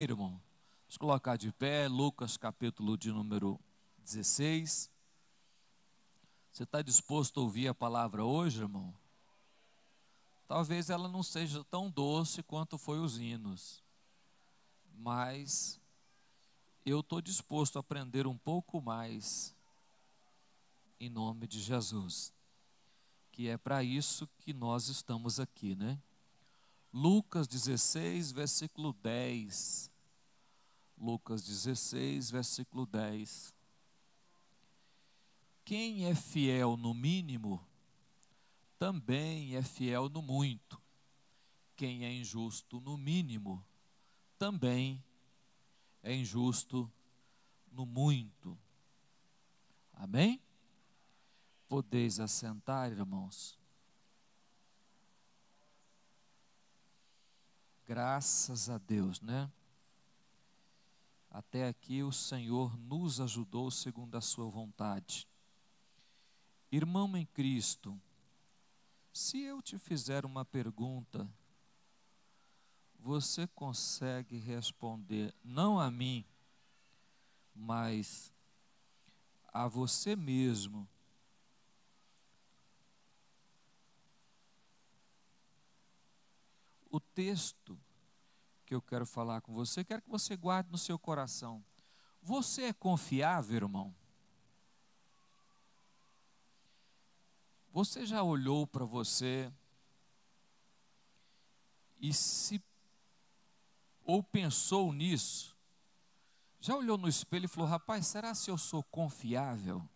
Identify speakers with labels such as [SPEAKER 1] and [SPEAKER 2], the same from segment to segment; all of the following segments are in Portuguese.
[SPEAKER 1] Irmão, vamos colocar de pé, Lucas capítulo de número 16. Você está disposto a ouvir a palavra hoje, irmão? Talvez ela não seja tão doce quanto foi os hinos, mas eu estou disposto a aprender um pouco mais, em nome de Jesus, que é para isso que nós estamos aqui, né? Lucas 16, versículo 10. Lucas 16, versículo 10. Quem é fiel no mínimo, também é fiel no muito. Quem é injusto no mínimo, também é injusto no muito. Amém? Podeis assentar, irmãos. Graças a Deus, né? Até aqui o Senhor nos ajudou segundo a sua vontade. Irmão em Cristo, se eu te fizer uma pergunta, você consegue responder não a mim, mas a você mesmo? O texto que eu quero falar com você, quero que você guarde no seu coração. Você é confiável, irmão? Você já olhou para você ou pensou nisso? Já olhou no espelho e falou: rapaz, será se eu sou confiável?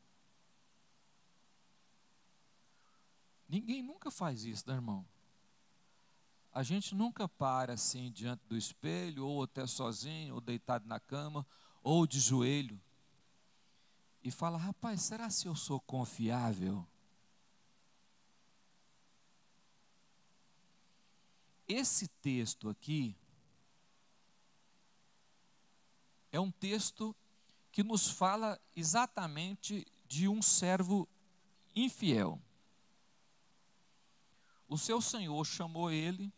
[SPEAKER 1] Ninguém nunca faz isso, né, irmão? A gente nunca para assim diante do espelho, ou até sozinho, ou deitado na cama, ou de joelho, e fala: rapaz, será se eu sou confiável? Esse texto aqui é um texto que nos fala exatamente de um servo infiel. O seu senhor chamou ele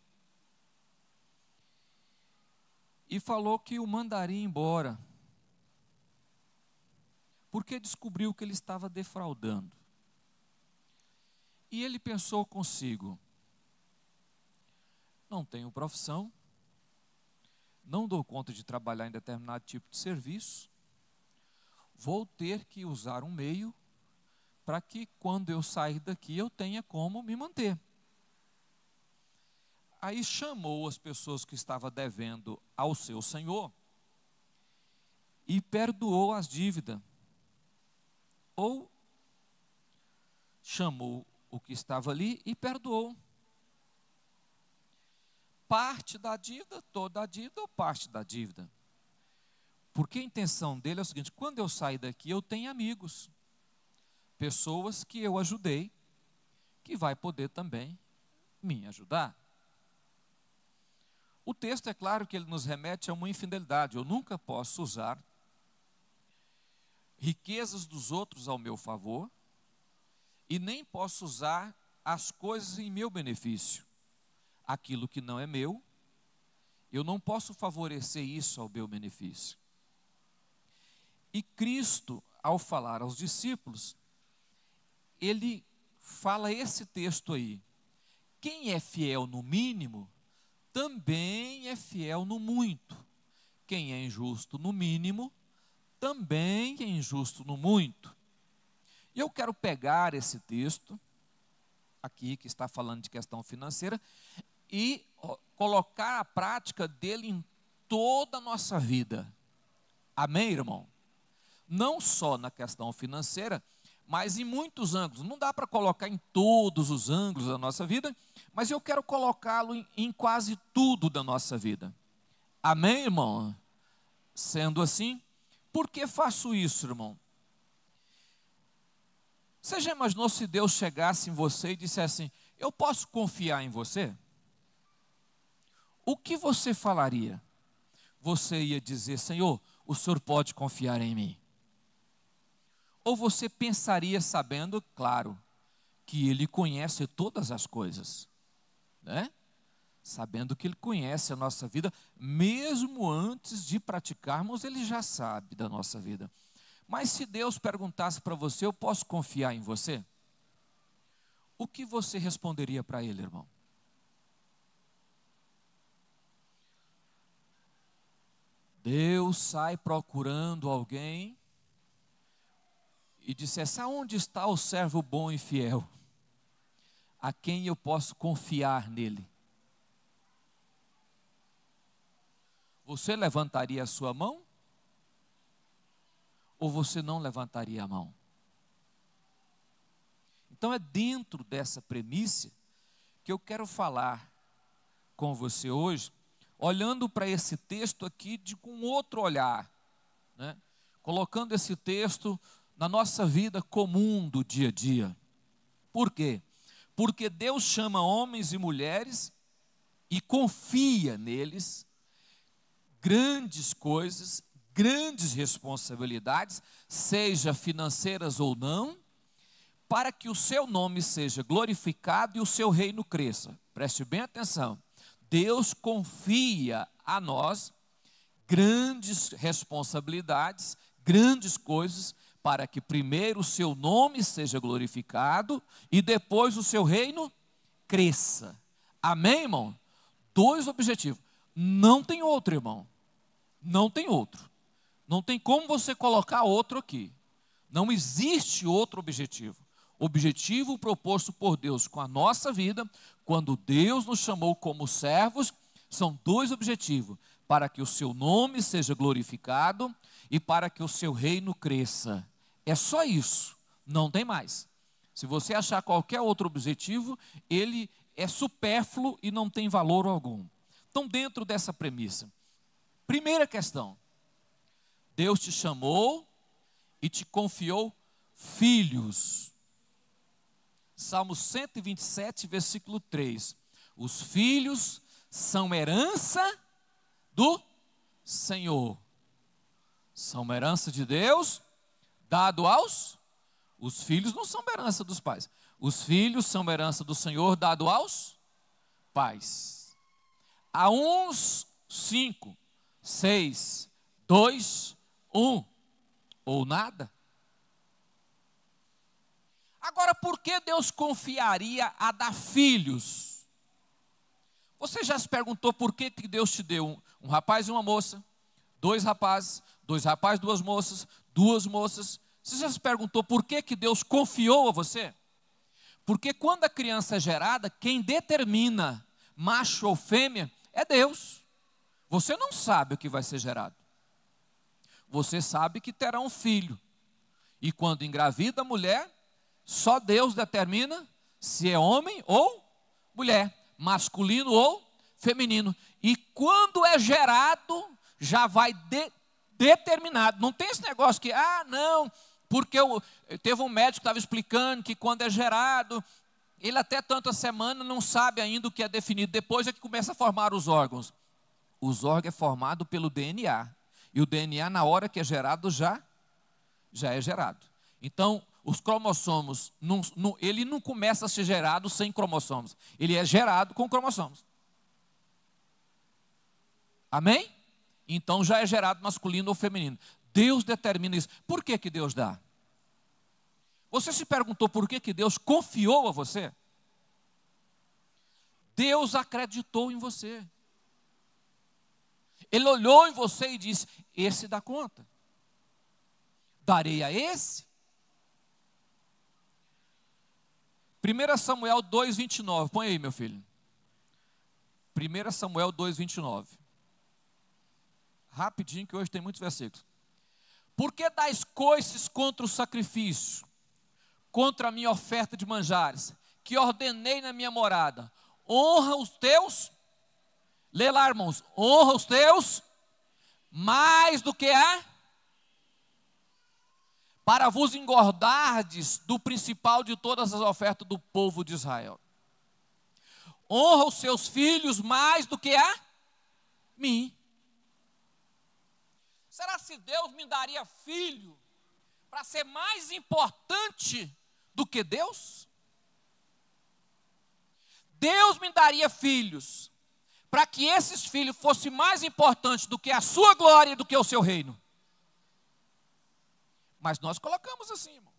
[SPEAKER 1] e falou que o mandaria embora, porque descobriu que ele estava defraudando. E ele pensou consigo: não tenho profissão, não dou conta de trabalhar em determinado tipo de serviço, vou ter que usar um meio para que quando eu sair daqui eu tenha como me manter. Aí chamou as pessoas que estavam devendo ao seu senhor e perdoou as dívidas. Ou chamou o que estava ali e perdoou. Parte da dívida, toda a dívida ou parte da dívida. Porque a intenção dele é o seguinte: quando eu sair daqui eu tenho amigos, pessoas que eu ajudei, que vai poder também me ajudar. O texto é claro que ele nos remete a uma infidelidade. Eu nunca posso usar riquezas dos outros ao meu favor, e nem posso usar as coisas em meu benefício. Aquilo que não é meu, eu não posso favorecer isso ao meu benefício. E Cristo, ao falar aos discípulos, ele fala esse texto aí: quem é fiel no mínimo, também é fiel no muito. Quem é injusto no mínimo, também é injusto no muito. E eu quero pegar esse texto aqui, que está falando de questão financeira, e colocar a prática dele em toda a nossa vida. Amém, irmão? Não só na questão financeira, mas em muitos ângulos. Não dá para colocar em todos os ângulos da nossa vida, mas eu quero colocá-lo em quase tudo da nossa vida. Amém, irmão? Sendo assim, por que faço isso, irmão? Você já imaginou se Deus chegasse em você e dissesse assim: eu posso confiar em você? O que você falaria? Você ia dizer: Senhor, o Senhor pode confiar em mim? Ou você pensaria sabendo, claro, que Ele conhece todas as coisas, né? sabendo que Ele conhece a nossa vida, mesmo antes de praticarmos, Ele já sabe da nossa vida. Mas se Deus perguntasse para você, eu posso confiar em você? O que você responderia para Ele, irmão? Deus sai procurando alguém e dissesse: aonde está o servo bom e fiel, a quem eu posso confiar nele? Você levantaria a sua mão? Ou você não levantaria a mão? Então é dentro dessa premissa que eu quero falar com você hoje, olhando para esse texto aqui com outro olhar, né? Colocando esse texto na nossa vida comum do dia a dia. Por quê? Porque Deus chama homens e mulheres e confia neles grandes coisas, grandes responsabilidades, seja financeiras ou não, para que o seu nome seja glorificado e o seu reino cresça. Preste bem atenção. Deus confia a nós grandes responsabilidades, grandes coisas, para que primeiro o seu nome seja glorificado e depois o seu reino cresça. Amém, irmão? Dois objetivos. Não tem outro, irmão. Não tem outro. Não tem como você colocar outro aqui. Não existe outro objetivo. O objetivo proposto por Deus com a nossa vida, quando Deus nos chamou como servos, são dois objetivos: para que o seu nome seja glorificado e para que o seu reino cresça. É só isso, não tem mais. Se você achar qualquer outro objetivo, ele é supérfluo e não tem valor algum. Então, dentro dessa premissa, primeira questão: Deus te chamou e te confiou filhos. Salmo 127, versículo 3. Os filhos são herança do Senhor. São uma herança de Deus, dado aos... Os filhos não são uma herança dos pais. Os filhos são uma herança do Senhor, dado aos pais. A uns 5, 6, 2, 1, ou nada. Agora, por que Deus confiaria a dar filhos? Você já se perguntou por que Deus te deu um rapaz e uma moça, dois rapazes, duas moças, duas moças? Você já se perguntou por que Deus confiou a você? Porque quando a criança é gerada, quem determina macho ou fêmea é Deus. Você não sabe o que vai ser gerado. Você sabe que terá um filho. E quando engravida a mulher, só Deus determina se é homem ou mulher, masculino ou feminino. E quando é gerado, já vai determinado. Não tem esse negócio que, não, porque teve um médico que estava explicando que quando é gerado, ele até tanta semana não sabe ainda o que é definido. Depois é que começa a formar os órgãos. Os órgãos é formado pelo DNA. E o DNA, na hora que é gerado, já é gerado. Então, os cromossomos, ele não começa a ser gerado sem cromossomos. Ele é gerado com cromossomos. Amém? Então já é gerado masculino ou feminino. Deus determina isso. Por que Deus dá? Você se perguntou por que Deus confiou a você? Deus acreditou em você. Ele olhou em você e disse: esse dá conta. Darei a esse. 1 Samuel 2,29, põe aí, meu filho. 1 Samuel 2,29. Rapidinho, que hoje tem muitos versículos. Por que dais coices contra o sacrifício, contra a minha oferta de manjares, que ordenei na minha morada? Honra os teus, lê lá, irmãos, honra os teus, mais do que para vos engordardes do principal de todas as ofertas do povo de Israel. Honra os seus filhos mais do que a mim. Será se Deus me daria filho para ser mais importante do que Deus? Deus me daria filhos para que esses filhos fossem mais importantes do que a sua glória e do que o seu reino. Mas nós colocamos assim, irmão.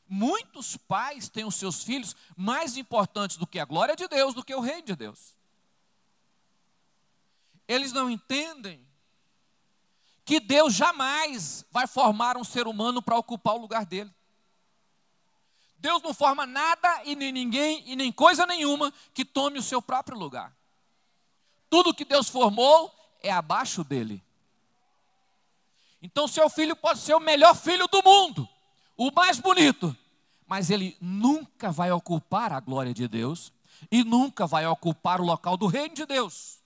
[SPEAKER 1] Muitos pais têm os seus filhos mais importantes do que a glória de Deus, do que o reino de Deus. Eles não entendem que Deus jamais vai formar um ser humano para ocupar o lugar dele. Deus não forma nada e nem ninguém e nem coisa nenhuma que tome o seu próprio lugar. Tudo que Deus formou é abaixo dele. Então seu filho pode ser o melhor filho do mundo, o mais bonito, mas ele nunca vai ocupar a glória de Deus e nunca vai ocupar o local do reino de Deus.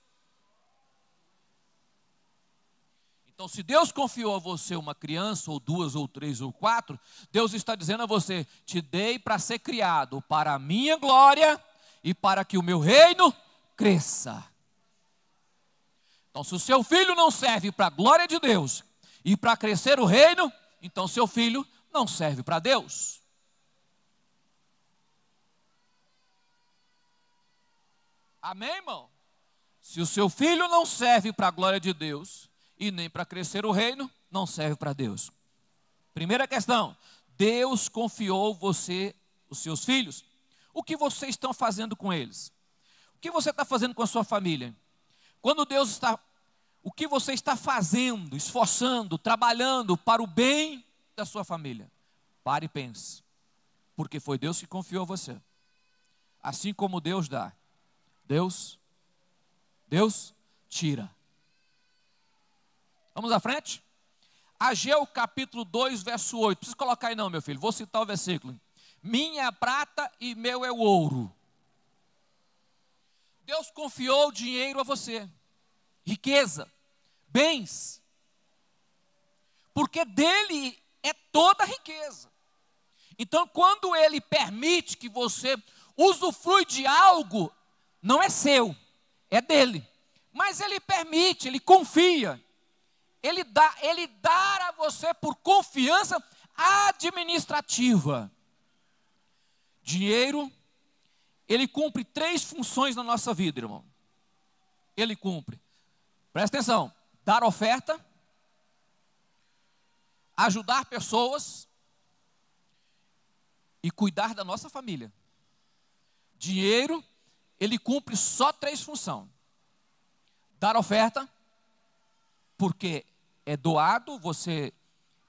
[SPEAKER 1] Então, se Deus confiou a você uma criança, ou duas, ou três, ou quatro, Deus está dizendo a você: te dei para ser criado para a minha glória e para que o meu reino cresça. Então, se o seu filho não serve para a glória de Deus e para crescer o reino, então seu filho não serve para Deus. Amém, irmão? Se o seu filho não serve para a glória de Deus e nem para crescer o reino, não serve para Deus. Primeira questão: Deus confiou você, os seus filhos. O que vocês estão fazendo com eles? O que você está fazendo com a sua família? O que você está fazendo, esforçando, trabalhando para o bem da sua família? Pare e pense, porque foi Deus que confiou a você. Assim como Deus dá, Deus tira. Vamos à frente? Ageu capítulo 2, verso 8. Não precisa colocar aí não, meu filho. Vou citar o versículo. Minha é a prata e meu é o ouro. Deus confiou dinheiro a você. Riqueza. Bens. Porque dele é toda a riqueza. Então, quando ele permite que você usufrui de algo, não é seu, é dele. Mas ele permite, ele confia. Ele dá a você por confiança administrativa. Dinheiro, ele cumpre 3 funções na nossa vida, irmão. Ele cumpre, presta atenção: dar oferta, ajudar pessoas e cuidar da nossa família. Dinheiro, ele cumpre só 3 funções: dar oferta, porque é doado, você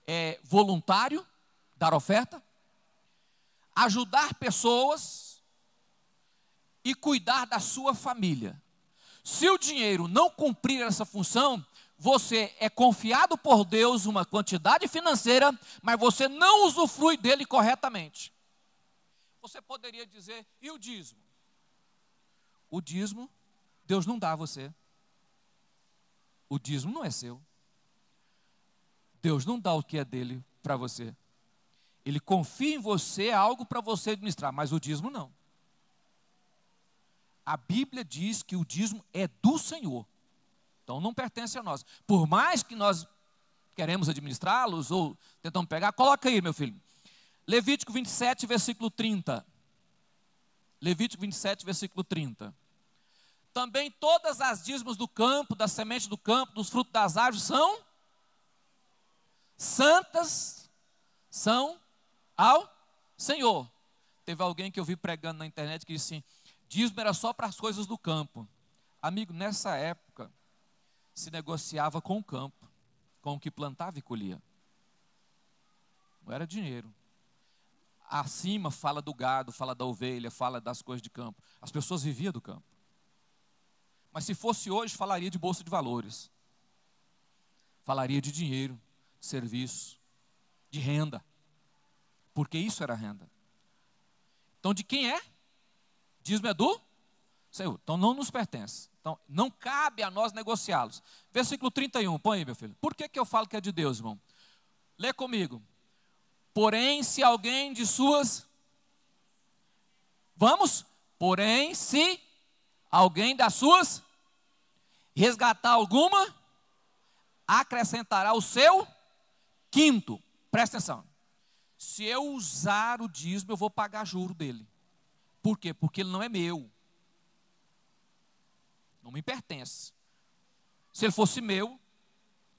[SPEAKER 1] é voluntário, dar oferta, ajudar pessoas e cuidar da sua família. Se o dinheiro não cumprir essa função, você é confiado por Deus uma quantidade financeira, mas você não usufrui dele corretamente. Você poderia dizer: e o dízimo? O dízimo, Deus não dá a você. O dízimo não é seu. Deus não dá o que é dele para você. Ele confia em você algo para você administrar, mas o dízimo não. A Bíblia diz que o dízimo é do Senhor. Então não pertence a nós. Por mais que nós queremos administrá-los ou tentamos pegar, coloca aí, meu filho. Levítico 27, versículo 30. Levítico 27, versículo 30. Também todas as dízimos do campo, da semente do campo, dos frutos das árvores são santas, são ao Senhor. Teve alguém que eu vi pregando na internet que disse assim: dízimo era só para as coisas do campo. Amigo, nessa época se negociava com o campo, com o que plantava e colhia. Não era dinheiro. Acima fala do gado, fala da ovelha, fala das coisas de campo. As pessoas viviam do campo. Mas se fosse hoje, falaria de bolsa de valores. Falaria de dinheiro, de serviço, de renda. Porque isso era renda. Então de quem é? Dízimo é do Senhor. Então não nos pertence. Então não cabe a nós negociá-los. Versículo 31, põe aí, meu filho. Por que eu falo que é de Deus, irmão? Lê comigo. Porém, se alguém de suas... Vamos? Porém, se alguém das suas resgatar alguma, acrescentará o seu quinto. Presta atenção. Se eu usar o dízimo, eu vou pagar juro dele. Por quê? Porque ele não é meu. não me pertence. Se ele fosse meu,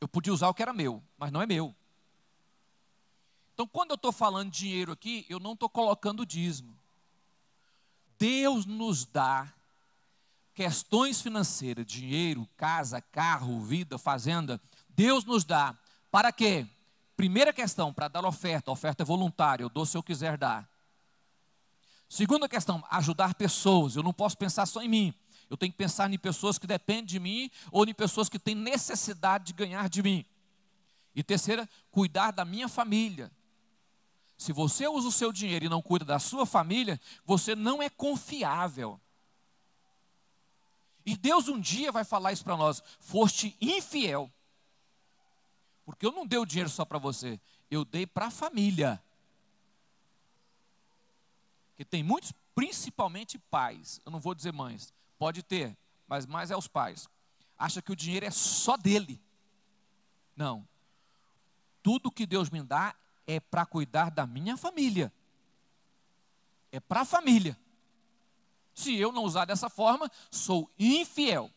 [SPEAKER 1] eu podia usar o que era meu, mas não é meu. Então, quando eu estou falando de dinheiro aqui, eu não estou colocando dízimo. Deus nos dá questões financeiras, dinheiro, casa, carro, vida, fazenda. Deus nos dá para quê? Primeira questão, para dar oferta. A oferta é voluntária, eu dou se eu quiser dar. Segunda questão, ajudar pessoas. Eu não posso pensar só em mim. Eu tenho que pensar em pessoas que dependem de mim ou em pessoas que têm necessidade de ganhar de mim. E terceira, cuidar da minha família. Se você usa o seu dinheiro e não cuida da sua família, você não é confiável. E Deus um dia vai falar isso para nós: foste infiel. Porque eu não dei o dinheiro só para você, eu dei para a família. Porque tem muitos, principalmente pais, eu não vou dizer mães, pode ter, mas mais é os pais. Acha que o dinheiro é só dele. Não. Tudo que Deus me dá é para cuidar da minha família. É para a família. Se eu não usar dessa forma, sou infiel.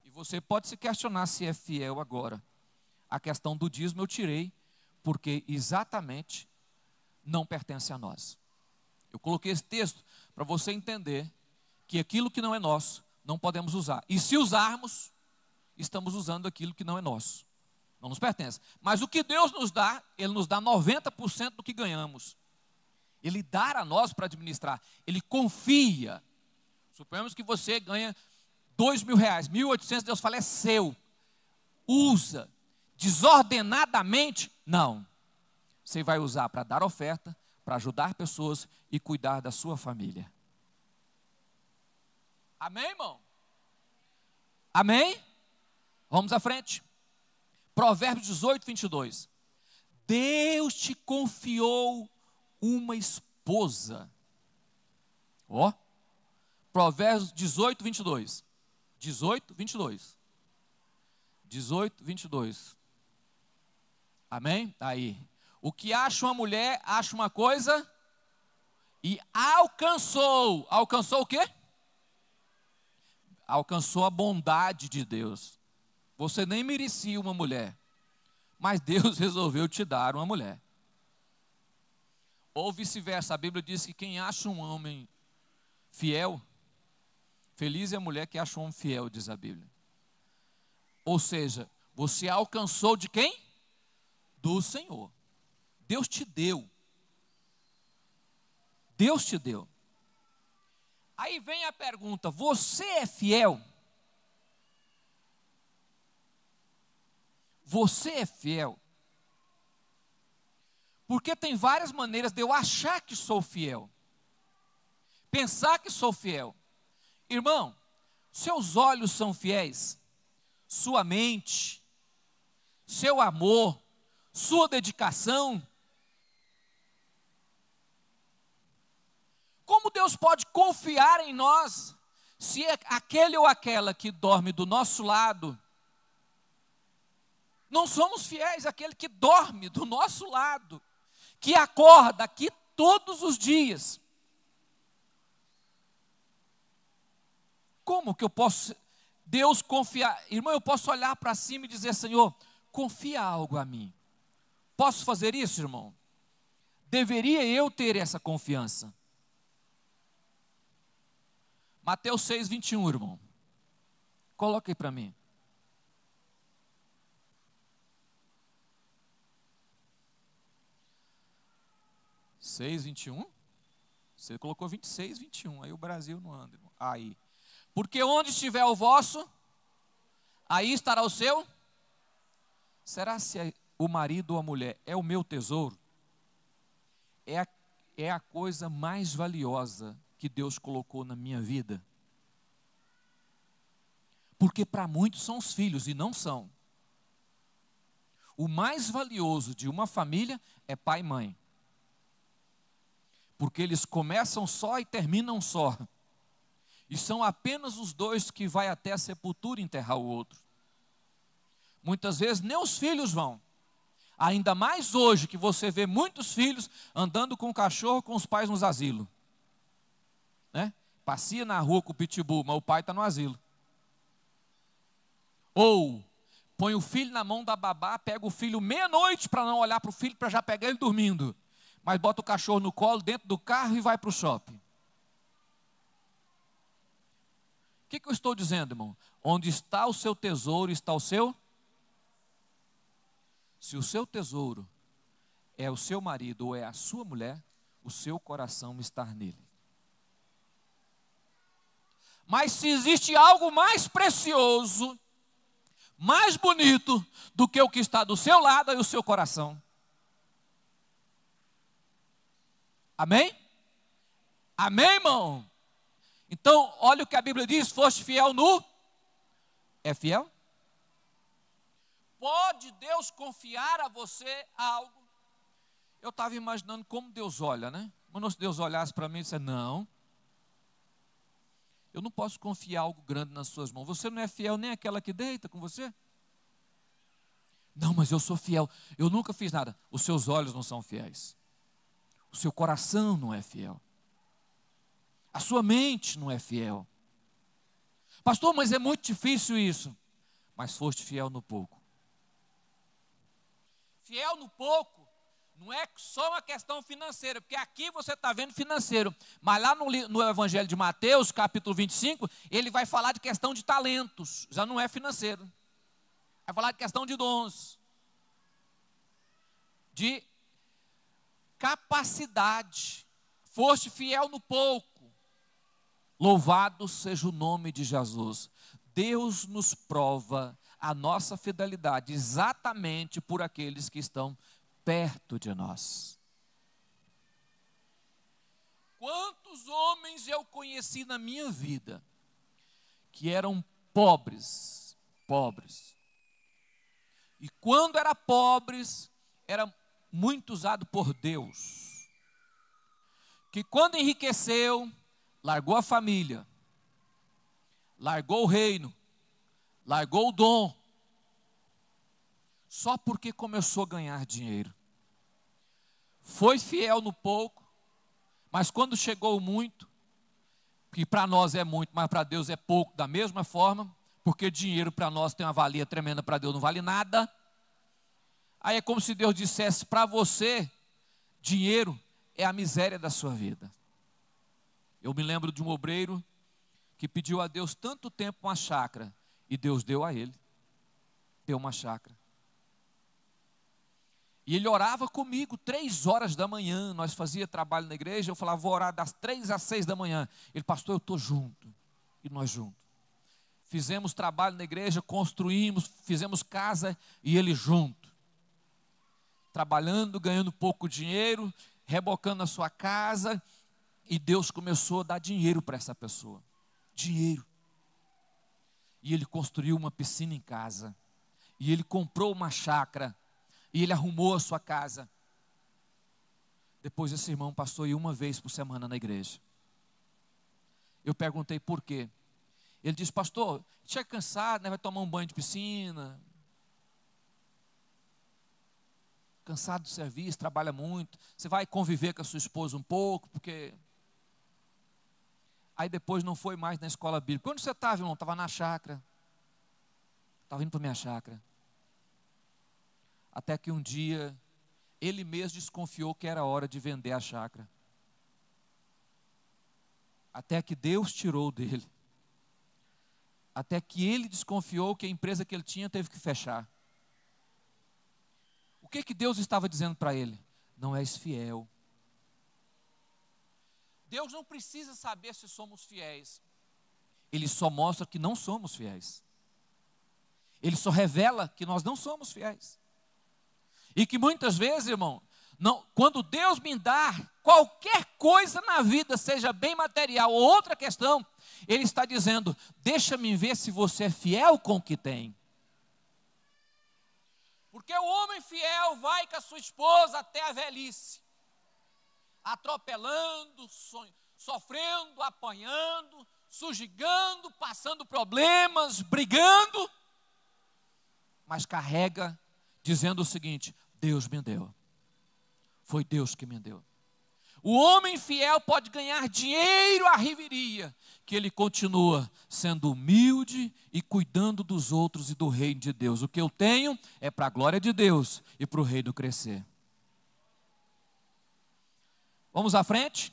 [SPEAKER 1] E você pode se questionar se é fiel agora. A questão do dízimo eu tirei, porque exatamente não pertence a nós. Eu coloquei esse texto para você entender que aquilo que não é nosso, não podemos usar. E se usarmos, estamos usando aquilo que não é nosso. Não nos pertence. Mas o que Deus nos dá, Ele nos dá 90% do que ganhamos. Ele dá a nós para administrar. Ele confia. Suponhamos que você ganha R$2.000, 1.800, Deus fala, é seu. Usa. Desordenadamente, não. Você vai usar para dar oferta, para ajudar pessoas e cuidar da sua família. Amém, irmão? Amém? Vamos à frente. Provérbios 18, 22. Deus te confiou uma esposa. Ó. Provérbios 18, 22. 18, 22. 18, 22. Amém? Aí. O que acha uma mulher, acha uma coisa e alcançou. Alcançou o quê? Alcançou a bondade de Deus. Você nem merecia uma mulher, mas Deus resolveu te dar uma mulher. Ou vice-versa, a Bíblia diz que quem acha um homem fiel, feliz é a mulher que acha um homem fiel, diz a Bíblia. Ou seja, você alcançou de quem? Do Senhor. Deus te deu. Deus te deu. Aí vem a pergunta: você é fiel? Você é fiel? Porque tem várias maneiras de eu achar que sou fiel. Pensar que sou fiel. Irmão, seus olhos são fiéis. Sua mente, seu amor, sua dedicação. Como Deus pode confiar em nós se é aquele ou aquela que dorme do nosso lado? Não somos fiéis àquele que dorme do nosso lado, que acorda aqui todos os dias. Como que eu posso, Deus confiar? Irmão, eu posso olhar para cima e dizer: Senhor, confia algo a mim. Posso fazer isso, irmão? Deveria eu ter essa confiança? Mateus 6, 21, irmão. Coloca aí para mim. 6, 21? Você colocou 26, 21. Aí o Brasil não anda, irmão. Aí. Porque onde estiver o vosso, aí estará o seu. Será se o marido ou a mulher é o meu tesouro? É a coisa mais valiosa que Deus colocou na minha vida. Porque para muitos são os filhos e não são. O mais valioso de uma família é pai e mãe. Porque eles começam só e terminam só. E são apenas os dois que vai até a sepultura enterrar o outro. Muitas vezes nem os filhos vão. Ainda mais hoje que você vê muitos filhos andando com o cachorro com os pais nos asilos. Né? passeia na rua com o pitbull, mas o pai está no asilo. Ou põe o filho na mão da babá, pega o filho meia-noite para não olhar para o filho, para já pegar ele dormindo. Mas bota o cachorro no colo, dentro do carro e vai para o shopping. O que eu estou dizendo, irmão? Onde está o seu tesouro, está o seu... Se o seu tesouro é o seu marido ou é a sua mulher, o seu coração está nele. Mas se existe algo mais precioso, mais bonito do que o que está do seu lado, é o seu coração. Amém? Amém, irmão? Então, olha o que a Bíblia diz: foste fiel no... É fiel? Pode Deus confiar a você algo? Eu estava imaginando como Deus olha, né? Mas se Deus olhasse para mim e dissesse: não, eu não posso confiar algo grande nas suas mãos. Você não é fiel nem àquela que deita com você? Não, mas eu sou fiel. Eu nunca fiz nada. Os seus olhos não são fiéis. O seu coração não é fiel. A sua mente não é fiel. Pastor, mas é muito difícil isso. Mas foste fiel no pouco. Fiel no pouco não é só uma questão financeira, porque aqui você está vendo financeiro, mas lá no Evangelho de Mateus, capítulo 25, ele vai falar de questão de talentos, já não é financeiro. Vai falar de questão de dons, de capacidade. Foste fiel no pouco, louvado seja o nome de Jesus. Deus nos prova a nossa fidelidade exatamente por aqueles que estão perto de nós. Quantos homens eu conheci na minha vida que eram pobres, e quando era pobres, era muito usado por Deus, que quando enriqueceu, largou a família, largou o reino, largou o dom, só porque começou a ganhar dinheiro. Foi fiel no pouco, mas quando chegou o muito, que para nós é muito, mas para Deus é pouco da mesma forma, porque dinheiro para nós tem uma valia tremenda, para Deus não vale nada. Aí é como se Deus dissesse: para você, dinheiro é a miséria da sua vida. Eu me lembro de um obreiro que pediu a Deus tanto tempo uma chácara, e Deus deu a ele, deu uma chácara. E ele orava comigo 3 horas da manhã, nós fazia trabalho na igreja, eu falava: vou orar das 3 às 6 da manhã. Ele: pastor, eu estou junto. E nós juntos. Fizemos trabalho na igreja, construímos, fizemos casa, e ele junto. Trabalhando, ganhando pouco dinheiro, rebocando a sua casa, e Deus começou a dar dinheiro para essa pessoa. Dinheiro. E ele construiu uma piscina em casa, e ele comprou uma chácara, e ele arrumou a sua casa. Depois esse irmão passou a ir uma vez por semana na igreja. Eu perguntei por quê. Ele disse: pastor, chega cansado, né? Vai tomar um banho de piscina, cansado do serviço, trabalha muito, você vai conviver com a sua esposa um pouco, porque... Aí depois não foi mais na escola bíblica. Onde você estava, irmão? Estava na chácara. Estava indo para a minha chácara. Até que um dia, ele mesmo desconfiou que era hora de vender a chácara. Até que Deus tirou dele. Até que ele desconfiou que a empresa que ele tinha teve que fechar. O que Deus estava dizendo para ele? Não és fiel. Deus não precisa saber se somos fiéis. Ele só mostra que não somos fiéis. Ele só revela que nós não somos fiéis. E que muitas vezes, irmão, quando Deus me dá qualquer coisa na vida, seja bem material ou outra questão, Ele está dizendo: deixa-me ver se você é fiel com o que tem. Porque o homem fiel vai com a sua esposa até a velhice, atropelando, sofrendo, apanhando, sujigando, passando problemas, brigando, mas carrega dizendo o seguinte: Deus me deu, foi Deus que me deu. O homem fiel pode ganhar dinheiro à riveria, que ele continua sendo humilde e cuidando dos outros e do reino de Deus. O que eu tenho é para a glória de Deus e para o reino crescer. Vamos à frente?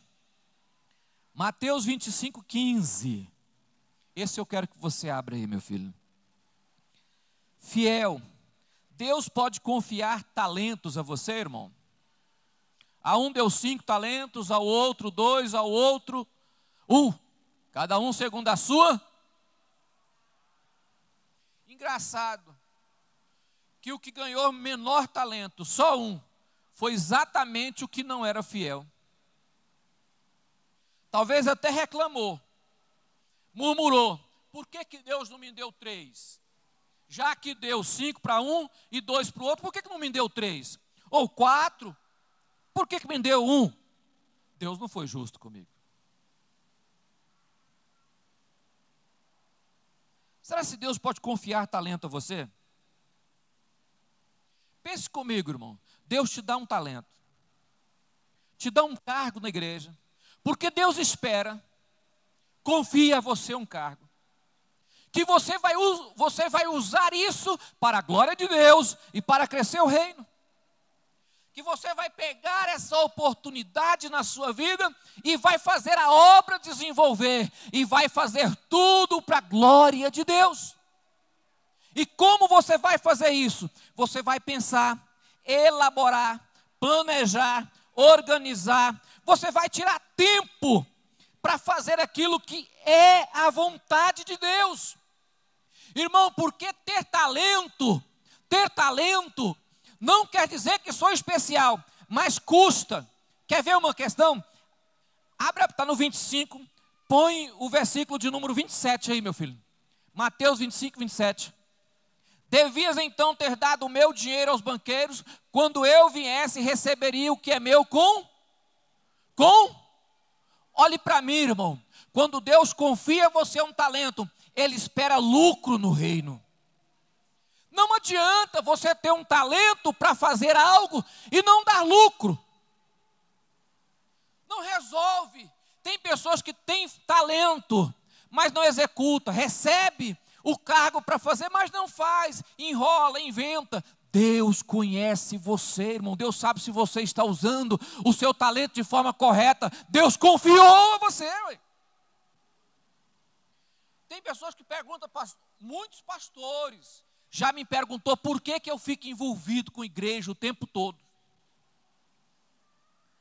[SPEAKER 1] Mateus 25:15. Esse eu quero que você abra aí, meu filho. Fiel. Deus pode confiar talentos a você, irmão? A um deu 5 talentos, ao outro 2, ao outro 1. Cada um segundo a sua. Engraçado que o que ganhou menor talento, só um, foi exatamente o que não era fiel. Talvez até reclamou, murmurou: por que Deus não me deu 3? Já que deu 5 para um e 2 para o outro, por que não me deu 3? Ou 4? Por que me deu 1? Deus não foi justo comigo. Será que Deus pode confiar talento a você? Pense comigo, irmão. Deus te dá um talento, te dá um cargo na igreja, porque Deus espera, confia a você um cargo, que você vai usar isso para a glória de Deus e para crescer o reino. Que você vai pegar essa oportunidade na sua vida e vai fazer a obra desenvolver, e vai fazer tudo para a glória de Deus. E como você vai fazer isso? Você vai pensar, elaborar, planejar, organizar. Você vai tirar tempo para fazer aquilo que é a vontade de Deus. Irmão, porque ter talento não quer dizer que sou especial, mas custa. Quer ver uma questão? Abre, está no 25, põe o versículo de número 27 aí, meu filho. Mateus 25, 27. Devias então ter dado o meu dinheiro aos banqueiros, quando eu viesse receberia o que é meu olhe para mim, irmão. Quando Deus confia a você um talento, Ele espera lucro no reino. Não adianta você ter um talento para fazer algo e não dar lucro. Não resolve. Tem pessoas que têm talento, mas não executa. Recebe o cargo para fazer, mas não faz. Enrola, inventa. Deus conhece você, irmão. Deus sabe se você está usando o seu talento de forma correta. Deus confiou a você. Ué. Tem pessoas que perguntam, muitos pastores já me perguntou por que eu fico envolvido com igreja o tempo todo.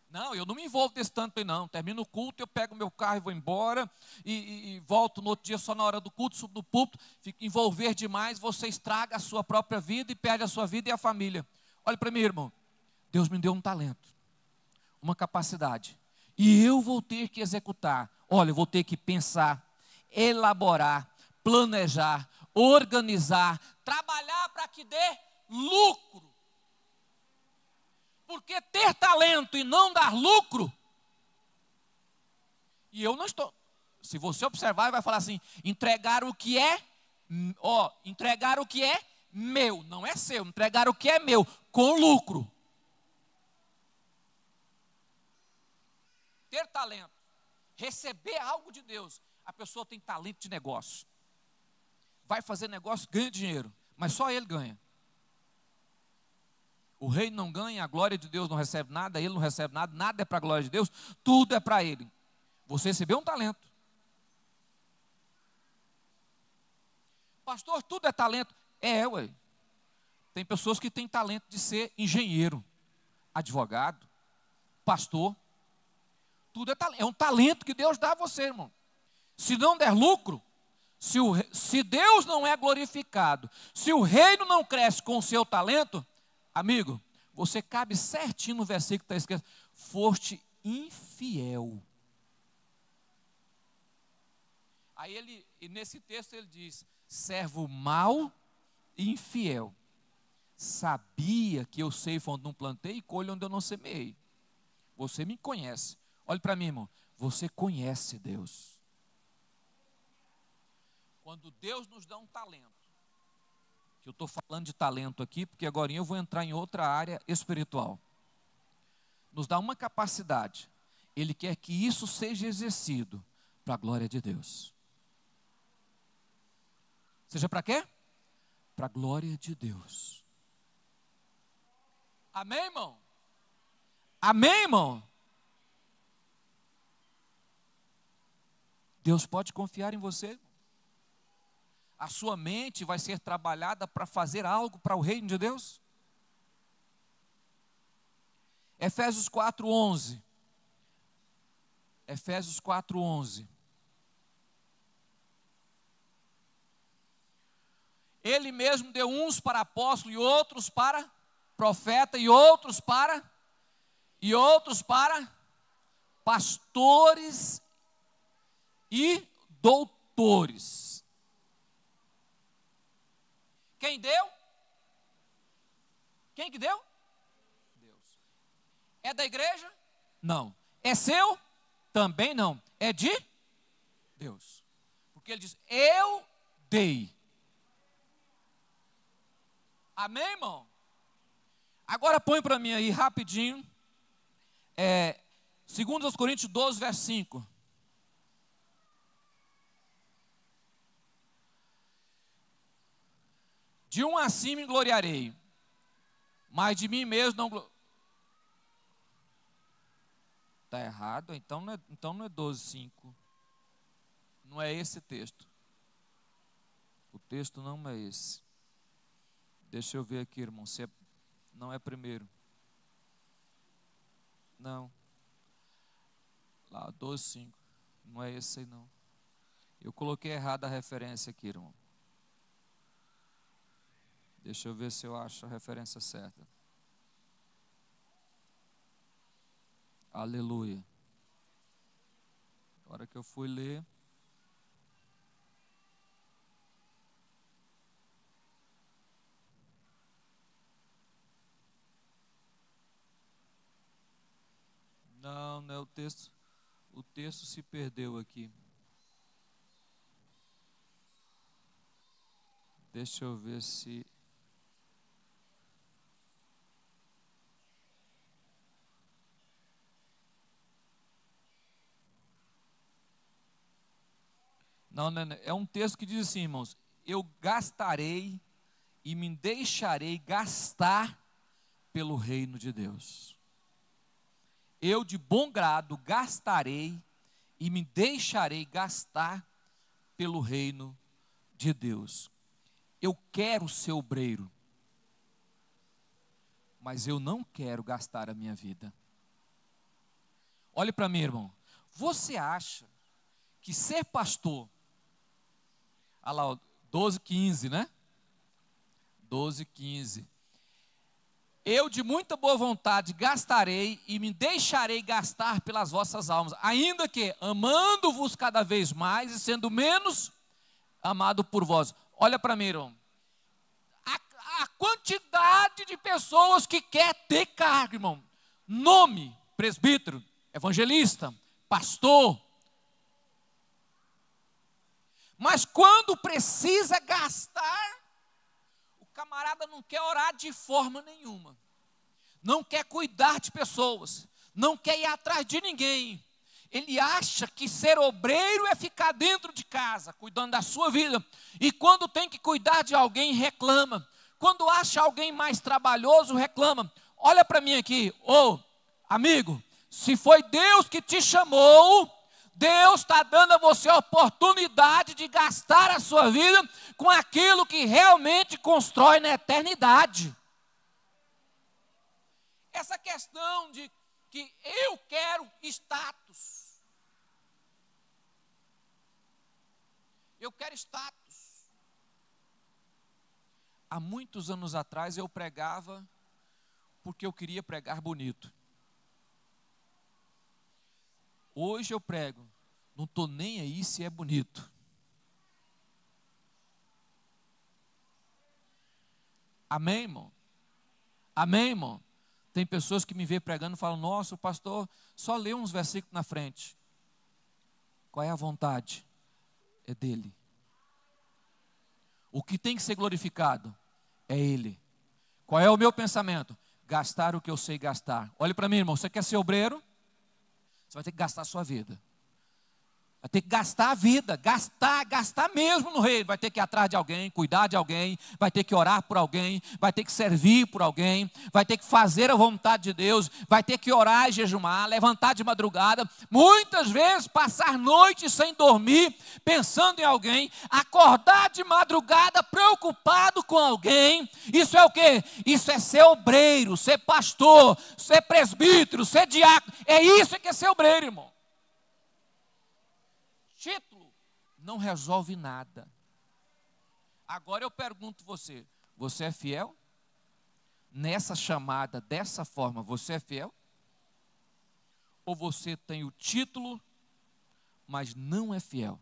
[SPEAKER 1] Não, eu não me envolvo desse tanto aí não. Termino o culto, eu pego meu carro e vou embora, e volto no outro dia só na hora do culto, subo no púlpito. Fico envolver demais, você estraga a sua própria vida e perde a sua vida e a família. Olha para mim, irmão. Deus me deu um talento, uma capacidade, e eu vou ter que executar. Olha, eu vou ter que pensar, elaborar, planejar, organizar, trabalhar para que dê lucro. Porque ter talento e não dar lucro, e eu não estou, se você observar, vai falar assim, entregar o que é meu, não é seu, entregar o que é meu, com lucro. Ter talento, receber algo de Deus, a pessoa tem talento de negócio, vai fazer negócio, ganha dinheiro, mas só ele ganha. O rei não ganha, a glória de Deus não recebe nada, ele não recebe nada, nada é para a glória de Deus, tudo é para ele. Você recebeu um talento. Pastor, tudo é talento. Ué. Tem pessoas que têm talento de ser engenheiro, advogado, pastor. Tudo é talento, é um talento que Deus dá a você, irmão. Se não der lucro, se Deus não é glorificado, se o reino não cresce com o seu talento, amigo, você cabe certinho no versículo que está escrito, foste infiel. Aí nesse texto ele diz, servo mau e infiel. Sabia que eu ceifo onde não plantei e colho onde eu não semeei. Você me conhece. Olhe para mim, irmão, você conhece Deus. Quando Deus nos dá um talento, eu estou falando de talento aqui, porque agora eu vou entrar em outra área espiritual. Nos dá uma capacidade, Ele quer que isso seja exercido para a glória de Deus. Seja para quê? Para a glória de Deus. Amém, irmão? Amém, irmão? Deus pode confiar em você. A sua mente vai ser trabalhada para fazer algo para o reino de Deus. Efésios 4:11. Efésios 4:11. Ele mesmo deu uns para apóstolos e outros para profeta e outros para pastores e doutores. Quem deu? Quem que deu? Deus. É da igreja? Não. É seu? Também não. É de Deus. Porque ele diz, eu dei. Amém, irmão? Agora põe para mim aí rapidinho. 2 Coríntios 12, verso 5. De um assim me gloriarei, mas de mim mesmo não. Está errado, então não é 12, 5. Não é esse texto. O texto não é esse. Deixa eu ver aqui, irmão, se não é primeiro. Não. Lá, 12, 5. Não é esse aí, não. Eu coloquei errado a referência aqui, irmão. Deixa eu ver se eu acho a referência certa. Aleluia. A hora que eu fui ler. Não é o texto. O texto se perdeu aqui. Deixa eu ver se. Não, é um texto que diz assim, irmãos: eu gastarei e me deixarei gastar pelo reino de Deus. Eu de bom grado gastarei e me deixarei gastar pelo reino de Deus. Eu quero ser obreiro, mas eu não quero gastar a minha vida. Olhe para mim, irmão. Você acha que ser pastor, olha lá, 12:15, né? 12:15. Eu de muita boa vontade gastarei e me deixarei gastar pelas vossas almas, ainda que amando-vos cada vez mais e sendo menos amado por vós. Olha para mim, irmão. A quantidade de pessoas que quer ter cargo, irmão. Nome, presbítero, evangelista, pastor. Mas quando precisa gastar, o camarada não quer orar de forma nenhuma. Não quer cuidar de pessoas. Não quer ir atrás de ninguém. Ele acha que ser obreiro é ficar dentro de casa, cuidando da sua vida. E quando tem que cuidar de alguém, reclama. Quando acha alguém mais trabalhoso, reclama. Olha para mim aqui, amigo, se foi Deus que te chamou, Deus está dando a você a oportunidade de gastar a sua vida com aquilo que realmente constrói na eternidade. Essa questão de que eu quero status. Eu quero status. Há muitos anos atrás eu pregava porque eu queria pregar bonito. Hoje eu prego, não estou nem aí se é bonito. Amém, irmão? Amém, irmão? Tem pessoas que me veem pregando e falam, nossa, o pastor só lê uns versículos na frente. Qual é a vontade? É dele. O que tem que ser glorificado é Ele. Qual é o meu pensamento? Gastar o que eu sei gastar. Olhe para mim, irmão, você quer ser obreiro? Você vai ter que gastar a sua vida. Vai ter que gastar a vida, gastar mesmo no reino. Vai ter que ir atrás de alguém, cuidar de alguém, vai ter que orar por alguém, vai ter que servir por alguém, vai ter que fazer a vontade de Deus, vai ter que orar e jejumar, levantar de madrugada, muitas vezes passar noites sem dormir, pensando em alguém, acordar de madrugada preocupado com alguém. Isso é o quê? Isso é ser obreiro, ser pastor, ser presbítero, ser diácono. É isso que é ser obreiro, irmão. Título não resolve nada. Agora eu pergunto você é fiel? Nessa chamada, dessa forma, você é fiel? Ou você tem o título, mas não é fiel?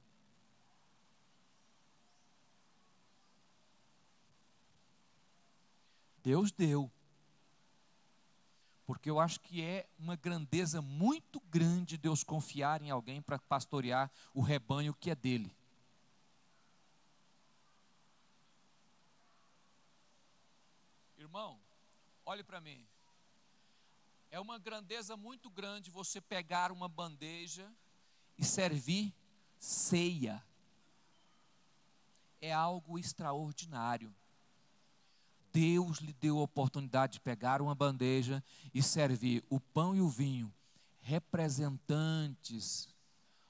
[SPEAKER 1] Deus deu. Porque eu acho que é uma grandeza muito grande Deus confiar em alguém para pastorear o rebanho que é dele. Irmão, olhe para mim. É uma grandeza muito grande você pegar uma bandeja e servir ceia. É algo extraordinário. Deus lhe deu a oportunidade de pegar uma bandeja e servir o pão e o vinho, representantes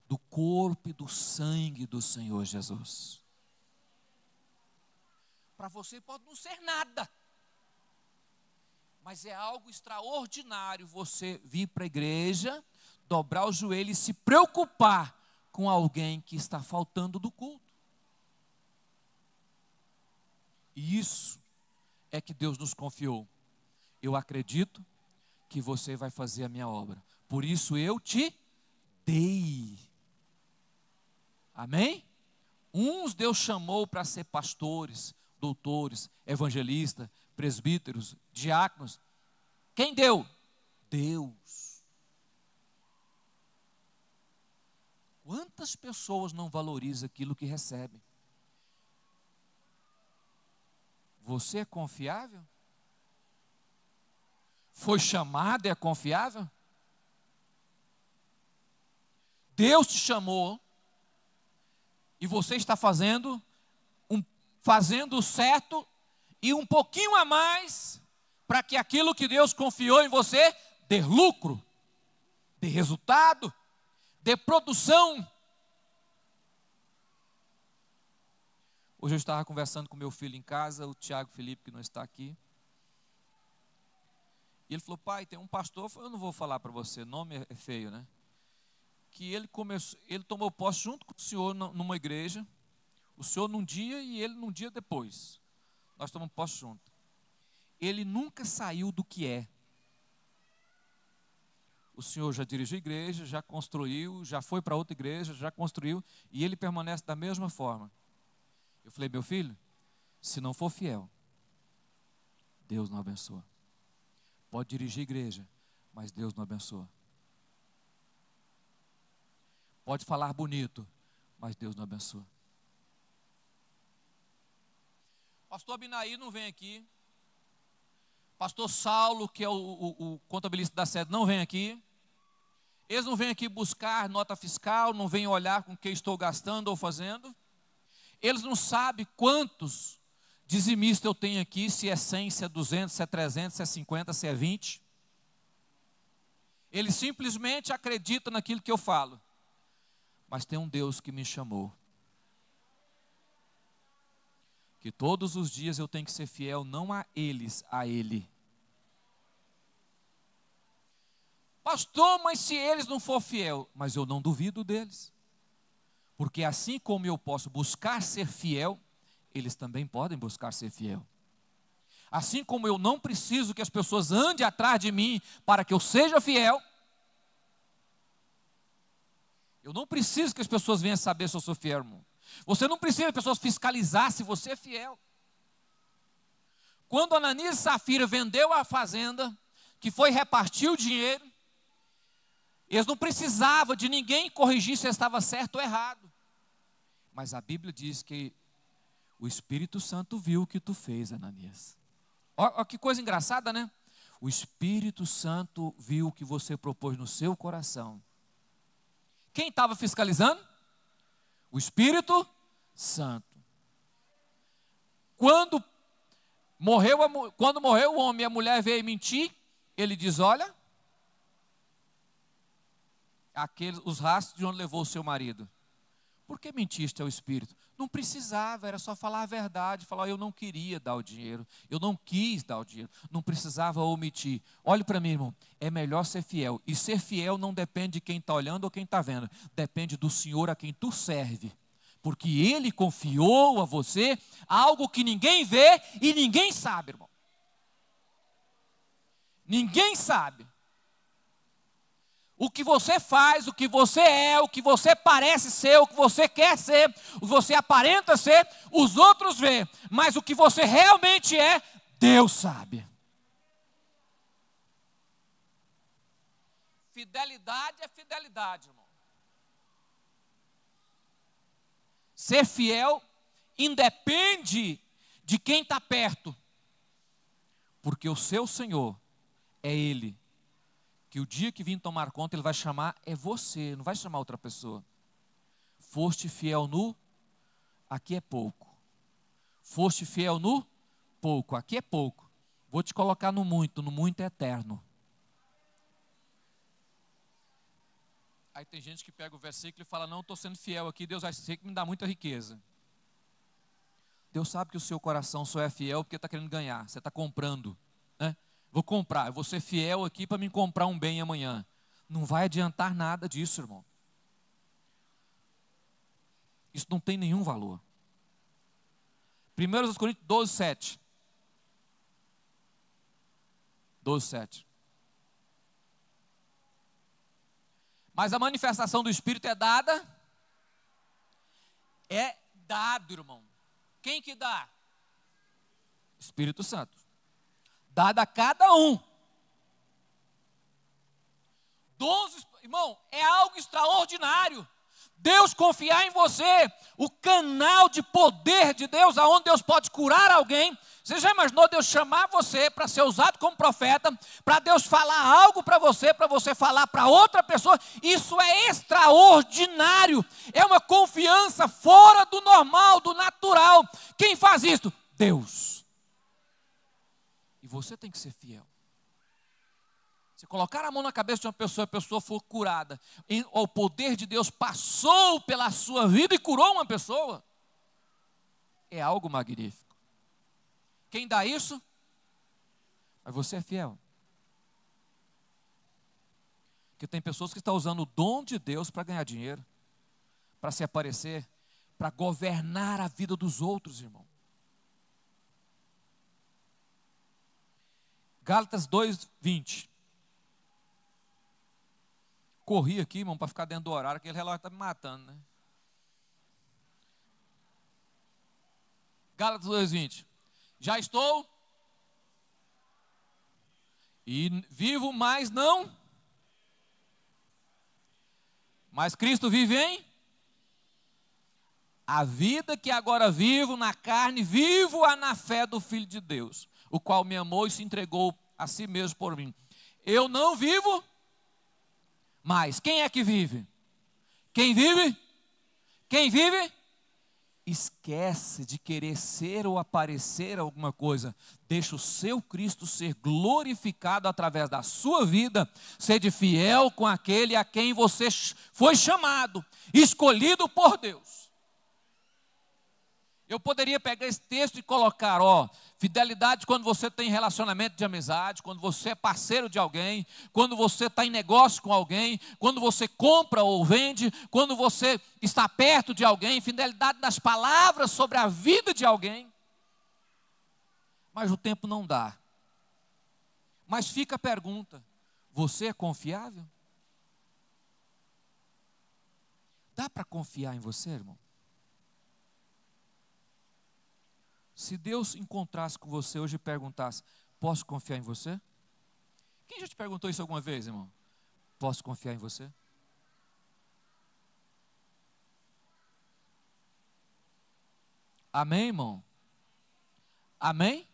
[SPEAKER 1] do corpo e do sangue do Senhor Jesus. Para você pode não ser nada, mas é algo extraordinário você vir para a igreja, dobrar o joelho e se preocupar com alguém que está faltando do culto. E isso é que Deus nos confiou. Eu acredito que você vai fazer a minha obra. Por isso eu te dei. Amém? Uns Deus chamou para ser pastores, doutores, evangelistas, presbíteros, diáconos. Quem deu? Deus. Quantas pessoas não valorizam aquilo que recebem? Você é confiável? Foi chamado e é confiável? Deus te chamou e você está fazendo o certo e um pouquinho a mais para que aquilo que Deus confiou em você dê lucro, dê resultado, dê produção. Hoje eu estava conversando com meu filho em casa, o Tiago Felipe, que não está aqui. E ele falou: pai, tem um pastor, eu não vou falar para você, nome é feio, né? Que ele tomou posse junto com o senhor numa igreja, o senhor num dia e ele num dia depois. Nós tomamos posse junto. Ele nunca saiu do que é. O senhor já dirigiu igreja, já construiu, já foi para outra igreja, já construiu, e ele permanece da mesma forma. Eu falei: meu filho, se não for fiel, Deus não abençoa. Pode dirigir igreja, mas Deus não abençoa. Pode falar bonito, mas Deus não abençoa. Pastor Abinaí não vem aqui. Pastor Saulo, que é o contabilista da sede, não vem aqui. Eles não vêm aqui buscar nota fiscal, não vêm olhar com o que estou gastando ou fazendo. Eles não sabem quantos dizimistas eu tenho aqui, se é 100, se é 200, se é 300, se é 50, se é 20. Eles simplesmente acreditam naquilo que eu falo. Mas tem um Deus que me chamou. Que todos os dias eu tenho que ser fiel, não a eles, a Ele. Pastor, mas se eles não for fiel, mas eu não duvido deles. Porque assim como eu posso buscar ser fiel, eles também podem buscar ser fiel. Assim como eu não preciso que as pessoas andem atrás de mim para que eu seja fiel, eu não preciso que as pessoas venham saber se eu sou fiel, irmão. Você não precisa que as pessoas fiscalizar se você é fiel. Quando Ananias e Safira vendeu a fazenda, que foi repartir o dinheiro, eles não precisavam de ninguém corrigir se estava certo ou errado. Mas a Bíblia diz que o Espírito Santo viu o que tu fez, Ananias. Olha que coisa engraçada, né? O Espírito Santo viu o que você propôs no seu coração Quem estava fiscalizando? O Espírito Santo. Quando morreu o homem e a mulher veio mentir, ele diz, olha, os rastros de onde levou o seu marido. Por que mentiste ao Espírito? Não precisava, era só falar a verdade, falar, eu não queria dar o dinheiro, eu não quis dar o dinheiro, não precisava omitir. Olhe para mim, irmão, é melhor ser fiel, e ser fiel não depende de quem está olhando ou quem está vendo, depende do Senhor a quem tu serve, porque Ele confiou a você algo que ninguém vê e ninguém sabe, irmão. Ninguém sabe. O que você faz, o que você é, o que você parece ser, o que você quer ser, o que você aparenta ser, os outros vê. Mas o que você realmente é, Deus sabe. Fidelidade é fidelidade, irmão. Ser fiel independe de quem está perto. Porque o seu Senhor é Ele. Que o dia que vir tomar conta, Ele vai chamar é você, não vai chamar outra pessoa. Foste fiel no, aqui é pouco. Foste fiel no pouco, aqui é pouco. Vou te colocar no muito é eterno. Aí tem gente que pega o versículo e fala, não, estou sendo fiel aqui, Deus vai ser que me dá muita riqueza. Deus sabe que o seu coração só é fiel porque está querendo ganhar, você está comprando, né? Vou comprar, eu vou ser fiel aqui para me comprar um bem amanhã. Não vai adiantar nada disso, irmão. Isso não tem nenhum valor. 1 Coríntios 12, 7. 12, 7. Mas a manifestação do Espírito é dada? É dado, irmão. Quem que dá? Espírito Santo. Dada a cada um. Irmão, é algo extraordinário. Deus confiar em você, o canal de poder de Deus, aonde Deus pode curar alguém. Você já imaginou Deus chamar você para ser usado como profeta, para Deus falar algo para você falar para outra pessoa? Isso é extraordinário, é uma confiança fora do normal, do natural. Quem faz isso? Deus. E você tem que ser fiel. Se colocar a mão na cabeça de uma pessoa, a pessoa for curada, o poder de Deus passou pela sua vida e curou uma pessoa, é algo magnífico. Quem dá isso? Mas você é fiel. Porque tem pessoas que estão usando o dom de Deus para ganhar dinheiro, para se aparecer, para governar a vida dos outros, irmão. Gálatas 2, 20. Corri aqui, irmão, para ficar dentro do horário, aquele relógio está me matando, né? Gálatas 2, 20. Já estou e vivo, mas não. Mas Cristo vive em a vida que agora vivo na carne, vivo-a na fé do Filho de Deus, o qual me amou e se entregou a si mesmo por mim. Eu não vivo, mas quem é que vive? Quem vive? Quem vive? Esquece de querer ser ou aparecer alguma coisa. Deixa o seu Cristo ser glorificado através da sua vida. Sede fiel com aquele a quem você foi chamado, escolhido por Deus. Eu poderia pegar esse texto e colocar, fidelidade quando você tem relacionamento de amizade, quando você é parceiro de alguém, quando você está em negócio com alguém, quando você compra ou vende, quando você está perto de alguém, fidelidade nas palavras sobre a vida de alguém. Mas o tempo não dá. Mas fica a pergunta, você é confiável? Dá para confiar em você, irmão? Se Deus encontrasse com você hoje e perguntasse, posso confiar em você? Quem já te perguntou isso alguma vez, irmão? Posso confiar em você? Amém, irmão? Amém?